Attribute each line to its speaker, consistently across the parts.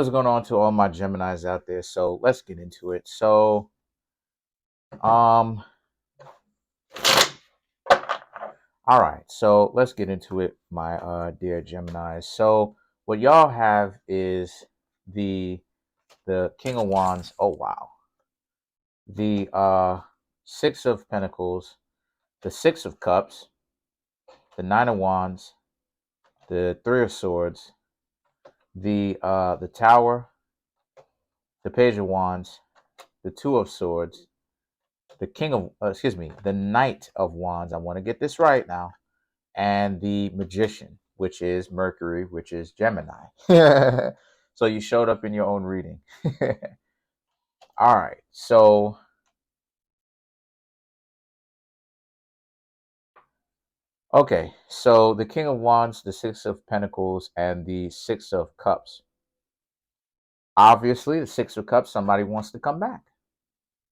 Speaker 1: What's going on to all my Geminis out there? So let's get into it. So, all right. So let's get into it, my dear Geminis. So what y'all have is the King of Wands. Oh wow. The Six of Pentacles, the Six of Cups, the Nine of Wands, the Three of Swords, the Tower, the Page of Wands, the Two of Swords, the the Knight of Wands. I want to get this right now. And the Magician, which is Mercury, which is Gemini. So you showed up in your own reading. All right. So, okay. So the King of Wands, the Six of Pentacles, and the Six of Cups. Obviously, the Six of Cups, somebody wants to come back.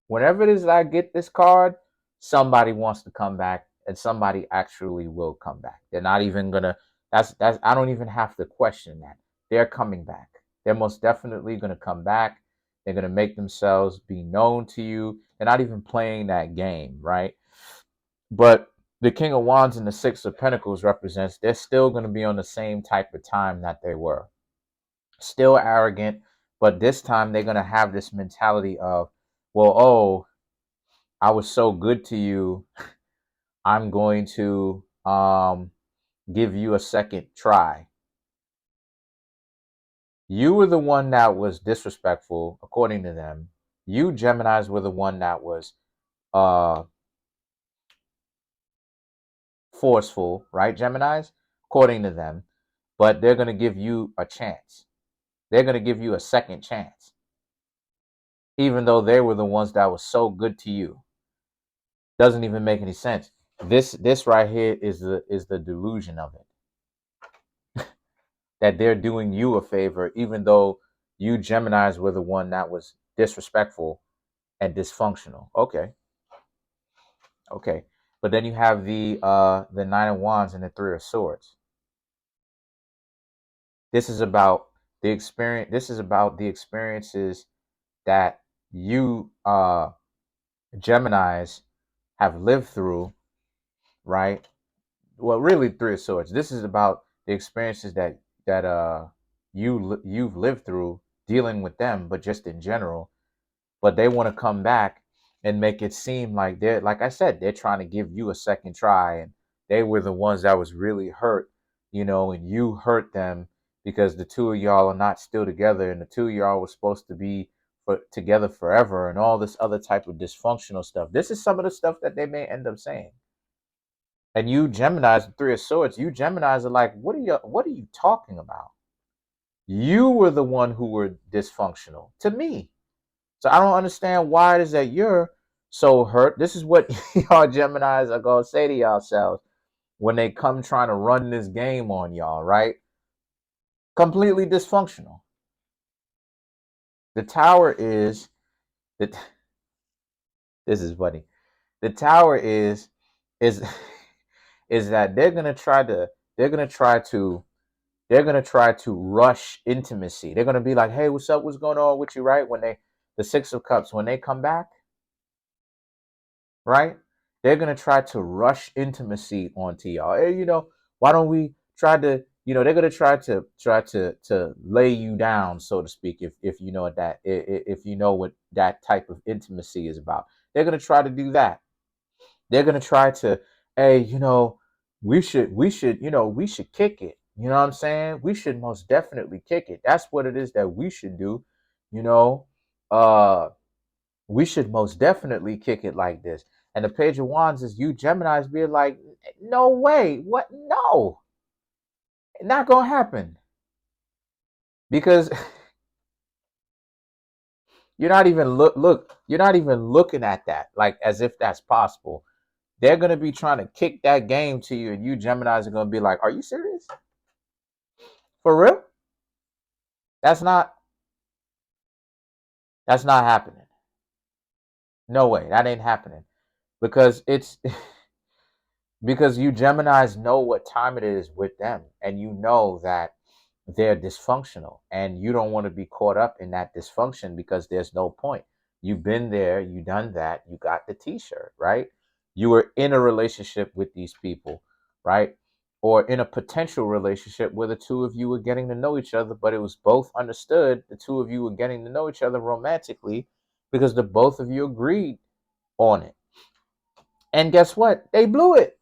Speaker 1: Whenever it is that I get this card, somebody wants to come back, and somebody actually will come back. They're not even gonna. That's I don't even have to question that. They're coming back. They're most definitely gonna come back. They're gonna make themselves be known to you. They're not even playing that game, right? But the King of Wands and the Six of Pentacles represents they're still gonna be on the same type of time that they were. Still arrogant, but this time they're gonna have this mentality of, well, oh, I was so good to you, I'm going to give you a second try. You were the one that was disrespectful, according to them. You Geminis were the one that was uh, forceful, right, Geminis? According to them. But they're going to give you a chance. They're going to give you a second chance. Even though they were the ones that was so good to you. Doesn't even make any sense. This right here is the delusion of it. That they're doing you a favor, even though you Geminis were the one that was disrespectful and dysfunctional. Okay. But then you have the Nine of Wands and the Three of Swords. This is about the experience. This is about the experiences that you Geminis have lived through, right? Well, really, Three of Swords. This is about the experiences that you've lived through dealing with them, but just in general. But they want to come back and make it seem like they're, like I said, they're trying to give you a second try, and they were the ones that was really hurt, and you hurt them because the two of y'all are not still together, and the two of y'all were supposed to be together forever, and all this other type of dysfunctional stuff. This is some of the stuff that they may end up saying. And you Geminis, the Three of Swords, you Geminis are like, what are you talking about? You were the one who were dysfunctional to me. So I don't understand why it is that you're so hurt. This is what y'all Geminis are going to say to yourselves when they come trying to run this game on y'all, right? Completely dysfunctional. The Tower is that this is funny. The Tower is is that they're gonna try to rush intimacy. They're gonna be like, hey, what's up? What's going on with you, right? When the Six of Cups, when they come back, right? They're gonna try to rush intimacy onto y'all. Hey, why don't we try to, they're gonna try to lay you down, so to speak, if you know what if you know what that type of intimacy is about. They're gonna try to do that. They're gonna try to, hey, we should kick it. You know what I'm saying? We should most definitely kick it. That's what it is that we should do. You know, uh, we should most definitely kick it like this. And the Page of Wands is you Geminis being like, no way, what? No, not gonna happen because you're not even you're not even looking at that like as if that's possible. They're gonna be trying to kick that game to you, and you Geminis are gonna be like, are you serious? For real? That's not that's not happening. No way, that ain't happening because it's because you Geminis know what time it is with them, and you know that they're dysfunctional, and you don't want to be caught up in that dysfunction because there's no point. You've been there, you done that, you got the t-shirt, right? You were in a relationship with these people, right? Or in a potential relationship where the two of you were getting to know each other, but it was both understood the two of you were getting to know each other romantically because the both of you agreed on it. And guess what? They blew it.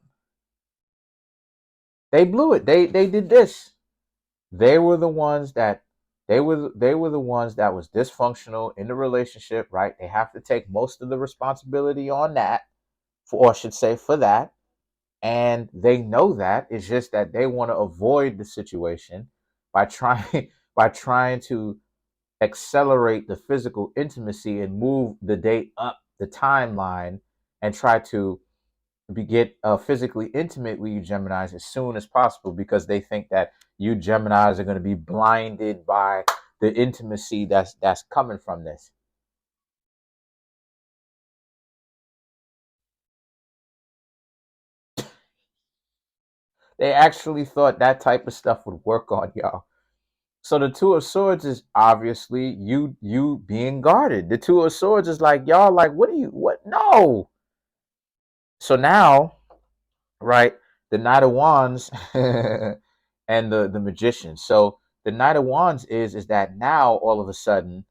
Speaker 1: They blew it. They did this. They were the ones that they were the ones that was dysfunctional in the relationship, right? They have to take most of the responsibility on that, or I should say for that. And they know that. It's just that they want to avoid the situation by trying by trying to accelerate the physical intimacy and move the date up the timeline and try to get physically intimate with you Geminis as soon as possible because they think that you Geminis are going to be blinded by the intimacy that's coming from this. They actually thought that type of stuff would work on y'all. So the Two of Swords is obviously you being guarded. The Two of Swords is like y'all like what are you what no. So now, right, the Knight of Wands and the Magician. So the Knight of Wands is that now all of a sudden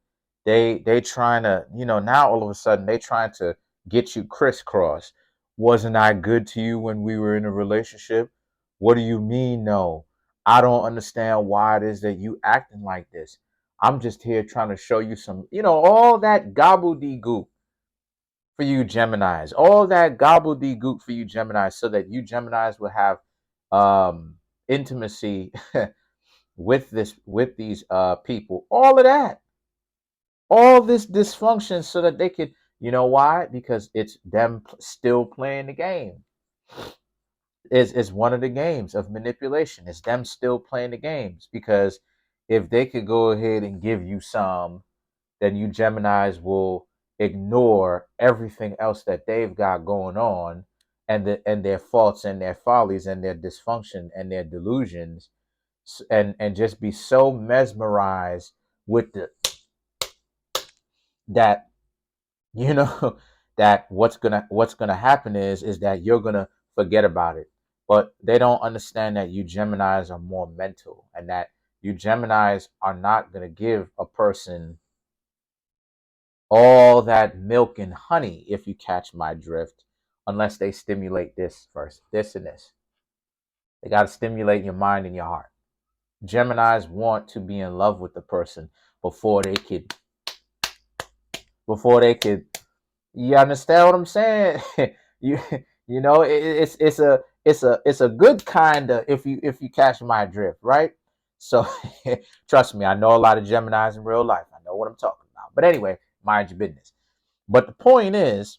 Speaker 1: they trying to now all of a sudden they trying to get you crisscross. Wasn't I good to you when we were in a relationship? What do you mean no? I don't understand why it is that you acting like this. I'm just here trying to show you some, all that gobbledygook for you Geminis, all that gobbledygook for you Geminis, so that you Geminis will have intimacy with these people. All of that, all this dysfunction, so that they could, why? Because it's them still playing the game. Is one of the games of manipulation. It's them still playing the games because if they could go ahead and give you some, then you Geminis will ignore everything else that they've got going on and their faults and their follies and their dysfunction and their delusions and just be so mesmerized with the that that what's gonna happen is that you're gonna forget about it. But they don't understand that you Geminis are more mental and that you Geminis are not gonna give a person all that milk and honey, if you catch my drift, unless they stimulate this first, this and this. They got to stimulate your mind and your heart. Geminis want to be in love with the person before they could, before they could. You understand what I'm saying? you it's a good kind of if you catch my drift, right? So trust me, I know a lot of Geminis in real life. I know what I'm talking about. But anyway, mind your business. But the point is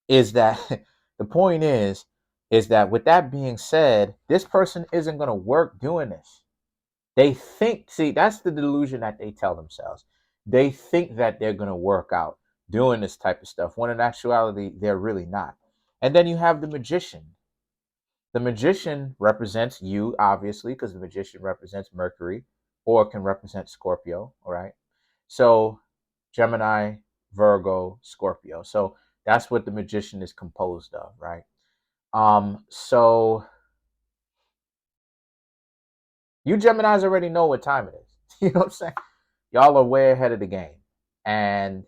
Speaker 1: that the point is that with that being said, this person isn't going to work doing this. They think, see, that's the delusion that they tell themselves. They think that they're going to work out doing this type of stuff when in actuality they're really not. And then you have the Magician. The Magician represents you, obviously, because the Magician represents Mercury or can represent Scorpio. All right. So Gemini, Virgo, Scorpio. So that's what the Magician is composed of, right? So you Geminis already know what time it is. You know what I'm saying? Y'all are way ahead of the game. And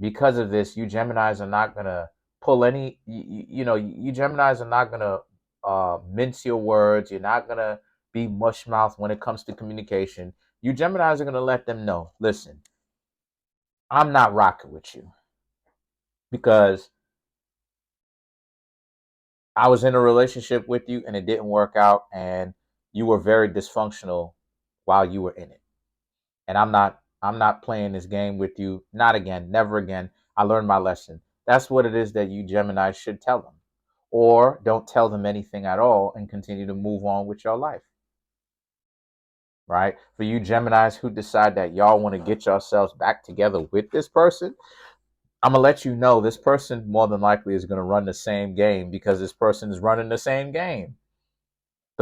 Speaker 1: because of this, you Geminis are not gonna pull any you Geminis are not gonna mince your words. You're not gonna be mush mouth when it comes to communication. You Geminis are gonna let them know, listen, I'm not rocking with you because I was in a relationship with you and it didn't work out and you were very dysfunctional while you were in it. And I'm not playing this game with you. Not again, never again. I learned my lesson. That's what it is that you Gemini should tell them. Or don't tell them anything at all and continue to move on with your life. Right? For you Geminis who decide that y'all want to get yourselves back together with this person, I'm gonna let you know this person more than likely is gonna run the same game because this person is running the same game.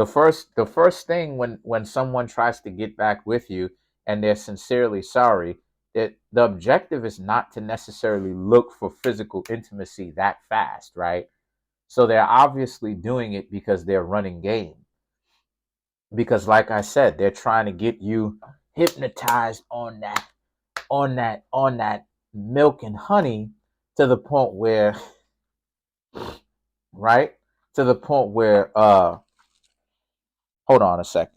Speaker 1: The first thing when someone tries to get back with you and they're sincerely sorry, that the objective is not to necessarily look for physical intimacy that fast, right? So they're obviously doing it because they're running game. Because like I said, they're trying to get you hypnotized on that milk and honey, to the point where, right? To the point where hold on a second.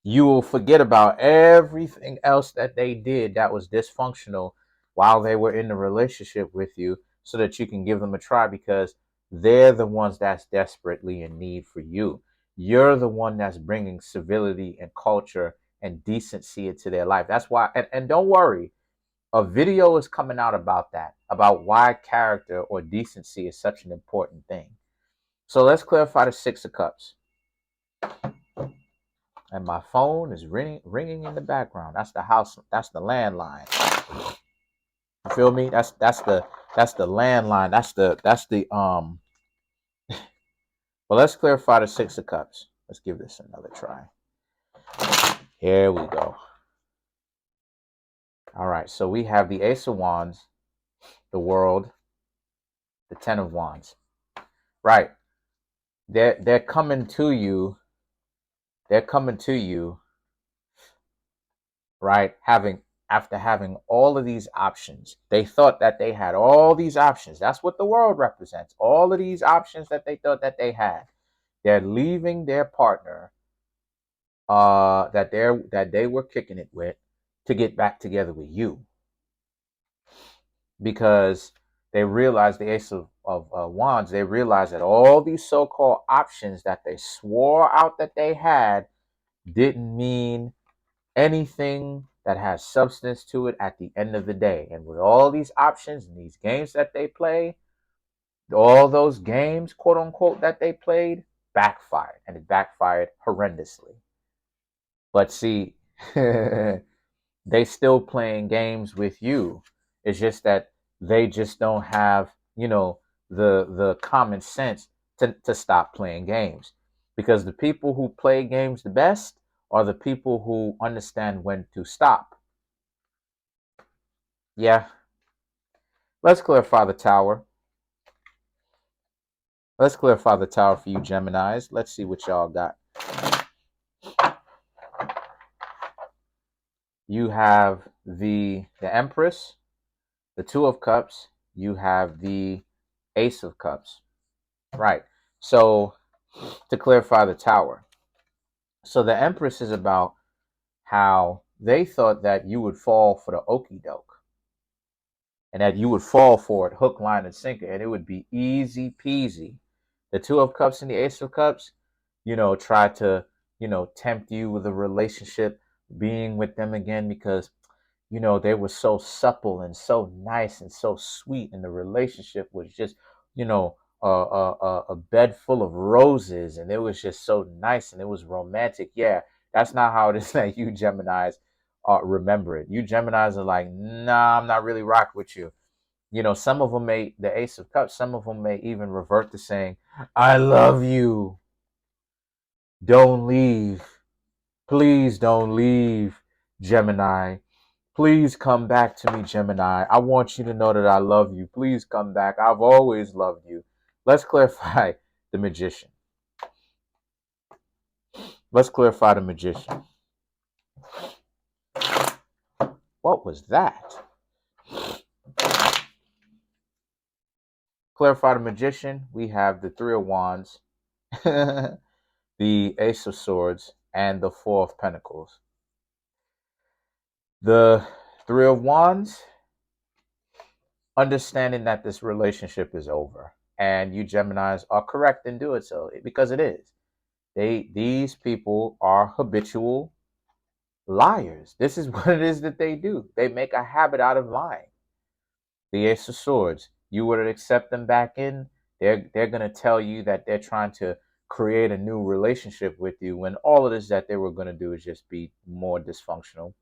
Speaker 1: You will forget about everything else that they did that was dysfunctional while they were in the relationship with you, so that you can give them a try, because they're the ones that's desperately in need for you. You're the one that's bringing civility and culture and decency into their life. That's why, and don't worry, a video is coming out about that, about why character or decency is such an important thing. So let's clarify the Six of Cups. And my phone is ringing in the background. That's the house. That's the landline. You feel me? That's the landline. That's the. But let's clarify the Six of Cups. Let's give this another try. Here we go. All right. So we have the Ace of Wands, the World, the Ten of Wands. Right. They're coming to you. They're coming to you. Right. After having all of these options, they thought that they had all these options. That's what the world represents. All of these options that they thought that they had. They're leaving their partner that they were kicking it with, to get back together with you, because they realized, the Ace of Wands, they realized that all these so-called options that they swore out that they had didn't mean anything that has substance to it at the end of the day. And with all these options and these games that they play, all those games, quote unquote, that they played, backfired, and it backfired horrendously. But see, they still playing games with you. It's just that they just don't have, the common sense to stop playing games. Because the people who play games the best are the people who understand when to stop. Yeah. Let's clarify the tower. Let's clarify the tower for you, Geminis. Let's see what y'all got. You have the Empress, the Two of Cups. You have the Ace of Cups. Right. So to clarify the tower. So the Empress is about how they thought that you would fall for the okie doke, and that you would fall for it hook, line, and sinker, and it would be easy peasy. The Two of Cups and the Ace of Cups, try to, tempt you with a relationship, being with them again, because, they were so supple and so nice and so sweet, and the relationship was just, a bed full of roses, and it was just so nice and it was romantic. Yeah, that's not how it is that you Geminis remember it. You Geminis are like, nah, I'm not really rock with you. Some of them may, the Ace of Cups, some of them may even revert to saying, I love you. Don't leave. Please don't leave, Gemini. Please come back to me, Gemini. I want you to know that I love you. Please come back. I've always loved you. Let's clarify the Magician. Let's clarify the Magician. What was that? Clarify the Magician. We have the Three of Wands, the Ace of Swords, and the Four of Pentacles. The Three of Wands, understanding that this relationship is over. And you Geminis are correct in doing so, because it is. These people are habitual liars. This is what it is that they do. They make a habit out of lying. The Ace of Swords, you would accept them back in, they're gonna tell you that they're trying to create a new relationship with you, when all it is that they were gonna do is just be more dysfunctional.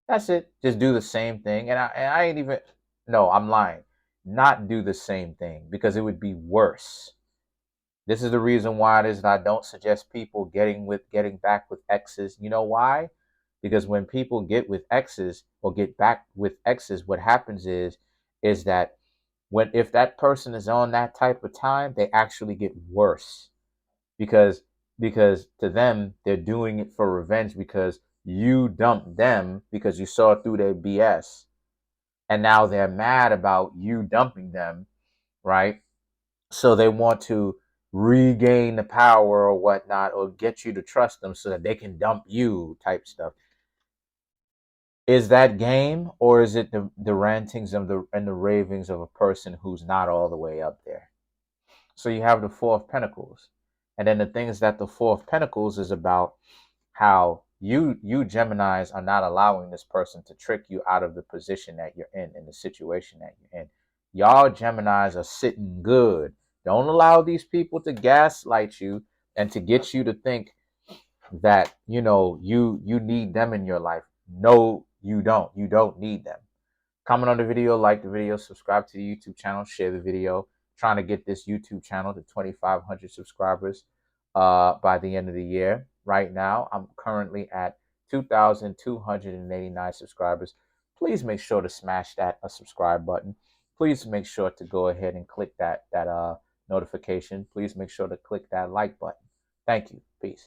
Speaker 1: That's it. Just do the same thing. And I ain't even, no, I'm lying. Not do the same thing, because it would be worse. This is the reason why it is that I don't suggest people getting back with exes. You know why? Because when people get with exes or get back with exes, what happens is that when if that person is on that type of time, they actually get worse because because to them they're doing it for revenge because you dumped them because you saw through their BS, and now they're mad about you dumping them, right? So they want to regain the power or whatnot, or get you to trust them so that they can dump you, type stuff. Is that game, or is it the rantings of the and the ravings of a person who's not all the way up there? So you have the Four of Pentacles, and then the thing is that the Four of Pentacles is about how you Geminis are not allowing this person to trick you out of the position that you're in the situation that you're in. Y'all Geminis are sitting good. Don't allow these people to gaslight you and to get you to think that you need them in your life. No, you don't. You don't need them. Comment on the video, like the video, subscribe to the YouTube channel, share the video. Trying to get this YouTube channel to 2,500 subscribers by the end of the year. Right now, I'm currently at 2,289 subscribers. Please make sure to smash that subscribe button. Please make sure to go ahead and click that notification. Please make sure to click that like button. Thank you. Peace.